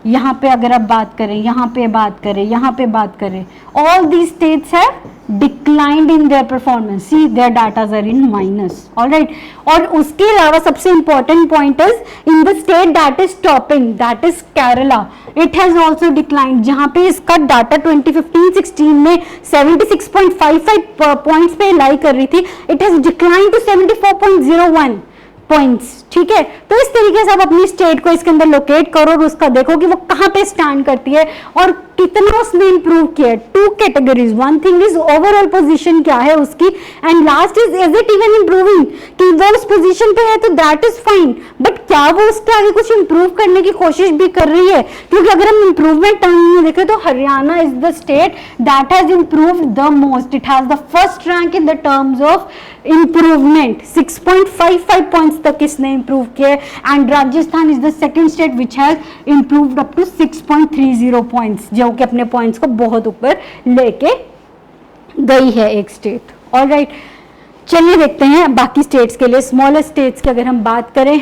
यहाँ पे अगर आप बात करें, यहाँ पे बात करें, यहाँ पे बात करें, all these states have declined in their performance, see their datas are in minus. Alright, और उसके अलावा सबसे important point is in the state that is topping, that is Kerala, it has also declined. जहां पे इसका डाटा 2015-16 में 76.55 points पे लाई कर रही थी, it has declined to 74.01 points, ठीक है। तो इस तरीके से आप अपनी स्टेट को इसके अंदर लोकेट करो और उसका देखो कि वो कहां पे स्टैंड करती है और कितना उसने इंप्रूव किया है। 2 categories, one thing is overall position क्या है उसकी, and last is it even improving, कि वो उस पोजीशन पे है तो दैट इज फाइन, बट क्या वो उसके आगे कुछ इंप्रूव करने की कोशिश भी कर रही है। क्योंकि अगर हम इंप्रूवमेंट टर्म में देखें तो Haryana is the state that has improved the most, it has the first rank in the terms of improvement, 6.55 points तक इसने इंप्रूव किया, and Rajasthan is the second state which has improved up to 6.30 points, जो कि अपने points को बहुत ऊपर लेके गई है एक स्टेट। ऑलराइट, चलिए देखते हैं बाकी स्टेट्स के लिए, स्मॉलर स्टेट्स की अगर हम बात करें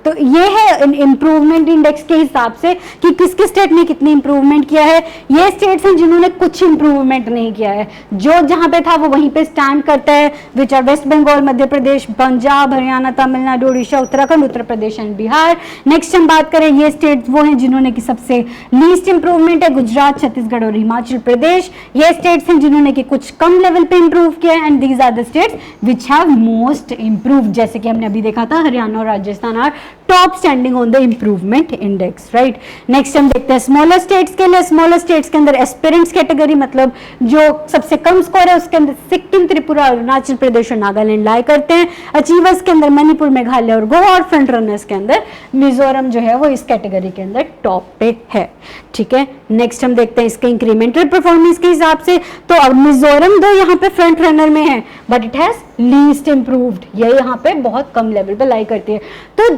तो ये है इंप्रूवमेंट इंडेक्स के हिसाब से कि किस किस स्टेट ने कितनी इंप्रूवमेंट किया है। ये स्टेट्स हैं जिन्होंने कुछ इंप्रूवमेंट नहीं किया है, जो जहां पे था वो वहीं पे स्टैंड करता है, which are West Bengal, Madhya Pradesh, Punjab, Haryana, Tamil Nadu, Orissa, Uttarakhand, Uttar Pradesh and Bihar. Next हम बात करें, ये स्टेट्स वो हैं जिन्होंने की सबसे लीस्ट इंप्रूवमेंट है, गुजरात, छत्तीसगढ़ और हिमाचल प्रदेश। ये स्टेट्स हैं जिन्होंने की कुछ कम लेवल पे इंप्रूव किया है, and these are the states which have most improved, जैसे कि हमने अभी देखा था हरियाणा और Rajasthan are top standing on the improvement index, right. Next हम देखते हैं स्मॉलर स्टेट्स के लिए। स्मॉलर स्टेट्स के अंदर एस्पिरेंट्स कैटेगरी, मतलब जो सबसे कम स्कोर है उसके अंदर सिक्किम, त्रिपुरा, अरुणाचल प्रदेश और नागालैंड लाई करते हैं। अचीवर्स के अंदर मणिपुर, मेघालय और गोवा, और फ्रंट रनर्स के अंदर मिजोरम जो है वो इस कैटेगरी के अंदर टॉप पे है, ठीक है। नेक्स्ट हम देखते हैं इसके इंक्रीमेंटल परफॉर्मेंस के हिसाब से, तो अब मिजोरम दो यहाँ पे फ्रंट रनर में है, but it has least improved, ये यहाँ पे बहुत कम लेवल पे लाई करती है। तो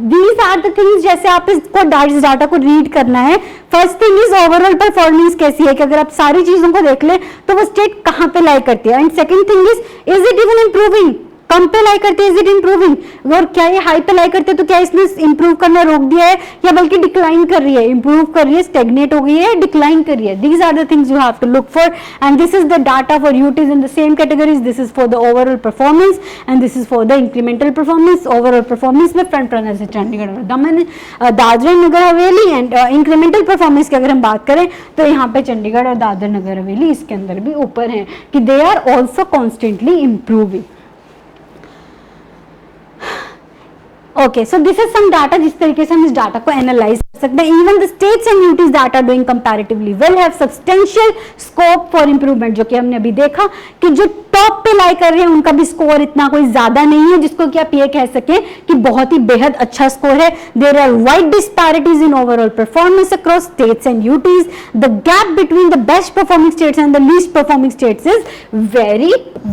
दीज आर द थिंग्स, जैसे आप इसको डाटा को रीड करना है। First thing is overall performance कैसी है, कि अगर आप सारी चीजों को देख लें तो वो स्टेट कहाँ पे लाई करती है, and second thing is it even improving, कम पे लाई करते इज इट इंप्रूविंग, और क्या ये हाई पे लाई करते तो क्या इसने इंप्रूव करना रोक दिया है या बल्कि डिक्लाइन कर रही है, इंप्रूव कर रही है, स्टेगनेट हो गई है, डिक्लाइन कर रही है. These are the things you have to look for, and this is the data for UTs in the same categories. This is for the overall performance and this is for the incremental performance. Overall performance में front runners है चंडीगढ़ और दमन, Dadra Nagar Haveli, and incremental performance की अगर हम बात करें तो यहाँ पे चंडीगढ़ और दादरा नगर हवेली इसके अंदर भी ऊपर हैं कि they are also constantly improving. Okay, so this is some data जिस तरीके से हम इस डाटा को एनालाइज कर सकते हैं. Even the states and UTs that are doing comparatively well have substantial scope for improvement, जो कि हमने अभी देखा कि जो टॉप पे लाई कर रहे हैं उनका भी स्कोर इतना कोई ज्यादा नहीं है जिसको कि आप ये कह सकें कि बहुत ही बेहद अच्छा स्कोर है. There are wide disparities in overall performance across states and UTs. The gap between the best performing states and the least performing states is very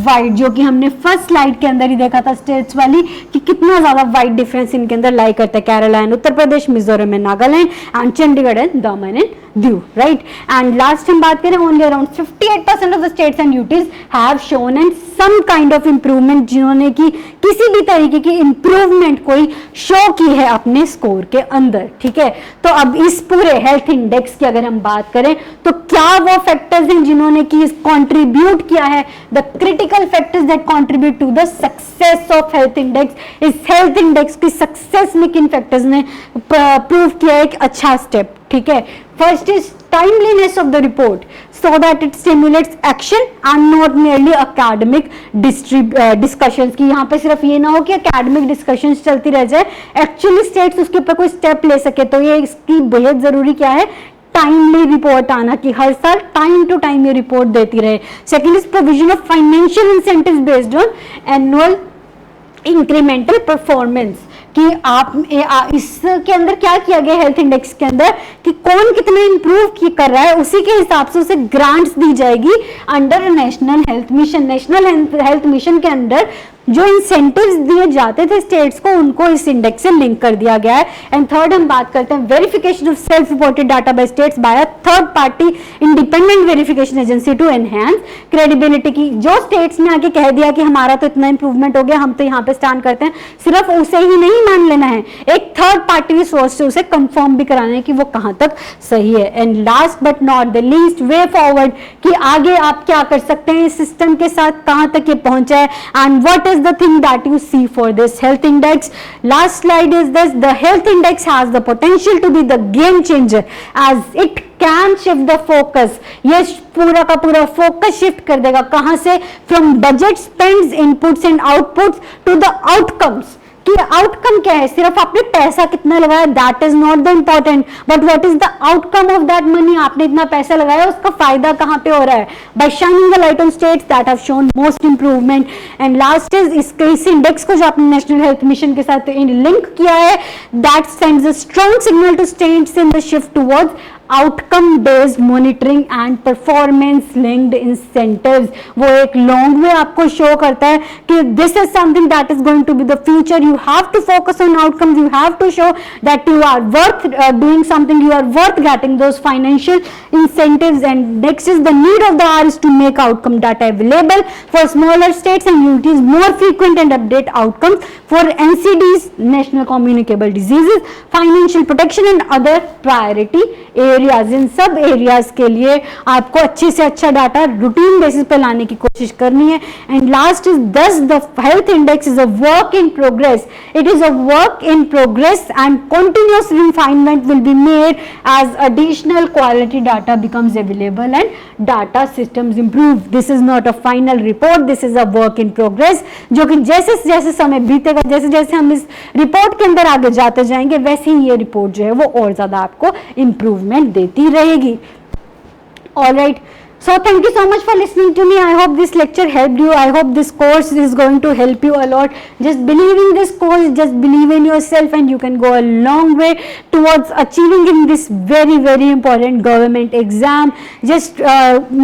wide, जो कि हमने फर्स्ट स्लाइड के अंदर ही देखा था स्टेट्स वाली कि कितना ज्यादा वाइड डिफरेंस इनके अंदर लाई करता है. Kerala and Uttar Pradesh, Mizoram and Nagaland, and Chandigarh and Daman and Diu, right. And last हम बात करें, only around 58% of the states and UTs have shown and some kind of improvement, जिन्होंने की किसी भी तरीके की इंप्रूवमेंट कोई शो की है अपने स्कोर के अंदर. ठीक है, तो अब इस पूरे हेल्थ इंडेक्स की अगर हम बात करें तो क्या वो फैक्टर्स हैं जिन्होंने की कंट्रीब्यूट किया है, the critical factors that contribute to the success of health index. इस हेल्थ इंडेक्स की सक्सेस में किन फैक्टर्स ने प्रूव किया एक अच्छा स्टेप. ठीक है, first is timeliness of the report so that it stimulates action and not merely academic discussions. कि यहाँ पे सिर्फ ये ना हो कि academic discussions चलती रह जाए, actually states उसके ऊपर कोई step ले सके. तो ये इसकी बेहद जरूरी क्या है, टाइमली रिपोर्ट आना, कि हर साल टाइम टू टाइम ये रिपोर्ट देती रहे. Second is provision of financial incentives based on annual incremental performance, कि आप इसके अंदर क्या किया गया हेल्थ इंडेक्स के अंदर कि कौन कितना इंप्रूव कर रहा है उसी के हिसाब से उसे ग्रांट्स दी जाएगी under national health mission. National health mission के अंदर जो इंसेंटिव्स दिए जाते थे स्टेट्स को, उनको इस इंडेक्स से लिंक कर दिया गया है. एंड थर्ड हम बात करते हैं verification of self reported data by states by a third party independent verification agency to enhance credibility. की जो स्टेट्स ने आके कह दिया कि हमारा तो इतना इंप्रूवमेंट हो गया, हम तो यहाँ पे स्टैंड करते हैं, सिर्फ उसे ही नहीं मान लेना है, एक थर्ड पार्टी रिसोर्स से उसे कंफर्म भी कराना है कि वो कहां तक सही है. And last but not the least, way forward, कि आगे आप क्या कर सकते हैं इस सिस्टम के साथ, कहां तक ये पहुंचा है, and what is the thing that you see for this health index. Last slide is this: the health index has the potential to be the game changer as it can shift the focus. ये पूरा का पूरा focus shift कर देगा, कहां से, from budget spends, inputs and outputs to the outcomes. कि outcome क्या है, सिर्फ आपने पैसा कितना लगाया that is not the important, but what is the outcome of that money. आपने इतना पैसा लगाया, उसका फायदा कहां पे हो रहा है, by shining the light on states that have shown most improvement. And last is इस इंडेक्स को जो आपने नेशनल हेल्थ मिशन के साथ लिंक किया है, that sends a strong signal to states in the shift towards outcome based monitoring and performance linked incentives. वो एक लॉन्ग वे आपको शो करता है कि this is something that is going to be the future. You have to focus on outcomes, you have to show that you are worth doing something, you are worth getting those financial incentives. And next is the need of the hour is to make outcome data available for smaller states and UTs, more frequent and update outcomes for NCDs, national communicable diseases, financial protection and other priority areas. इन सब areas के लिए आपको अच्छे से अच्छा data routine basis पे लाने की कोशिश करनी है. And last is this the health index is a work in progress. It is a work in progress and continuous refinement will be made as additional quality data becomes available and data systems improve. This is not a final report, this is a work in progress, जो कि जैसे जैसे समय बीतेगा, जैसे जैसे हम इस report के अंदर आगे जाते जाएंगे, वैसे ही ये रिपोर्ट जो है वो और ज्यादा आपको इंप्रूवमेंट देती रहेगी. All right. So thank you so much for listening to me. I hope this lecture helped you. I hope this course is going to help you a lot. Just believe in this course, just believe in yourself, and you can go a long way towards achieving in this very very important government exam. Just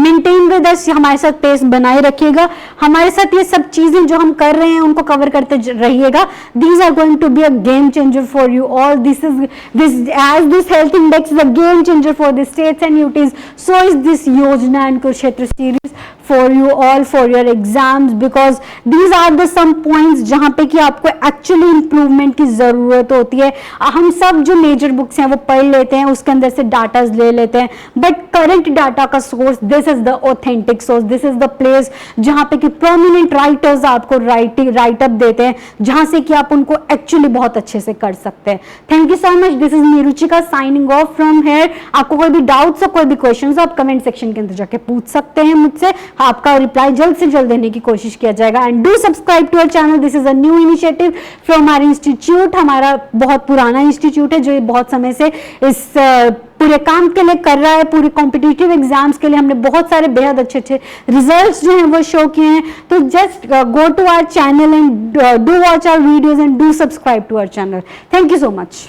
maintain with us, हमारे साथ pace बनाए रखिएगा, हमारे साथ ये सब चीजें जो हम कर रहे हैं उनको कवर करते रहिएगा. These are going to be a game changer for you all. As this health index is a game changer for the states and UTs, so is this Yojana and Kurukshetra series for you all for your exams, because these are the some points जहां पे कि आपको actually improvement की जरूरत होती है। हम सब जो मेजर बुक्स हैं वो पढ़ लेते हैं, उसके अंदर से डाटा ले लेते हैं, बट करंट डाटा का source, this is the authentic source, this is the place जहां पे कि प्रोमिनेंट राइटर्स आपको राइट अप देते हैं, जहां से कि आप उनको एक्चुअली बहुत अच्छे से कर सकते हैं। Thank you so much, this is me Ruchika signing off from here. आपको कोई भी डाउट्स हो, कोई भी क्वेश्चंस हो, आप कमेंट सेक्शन के अंदर जाके पूछ सकते हैं मुझसे, आपका रिप्लाई जल्द से जल्द देने की कोशिश किया जाएगा। And do subscribe to our channel, this is a new initiative from our institute. हमारा बहुत पुराना इंस्टीट्यूट है जो ये बहुत समय से इस पूरे काम के लिए कर रहा है, पूरे कॉम्पिटिटिव एग्जाम्स के लिए हमने बहुत सारे बेहद अच्छे अच्छे रिजल्ट्स जो हैं वो शो किए हैं। तो just go to our channel and do watch our videos and do subscribe to our channel. Thank you so much.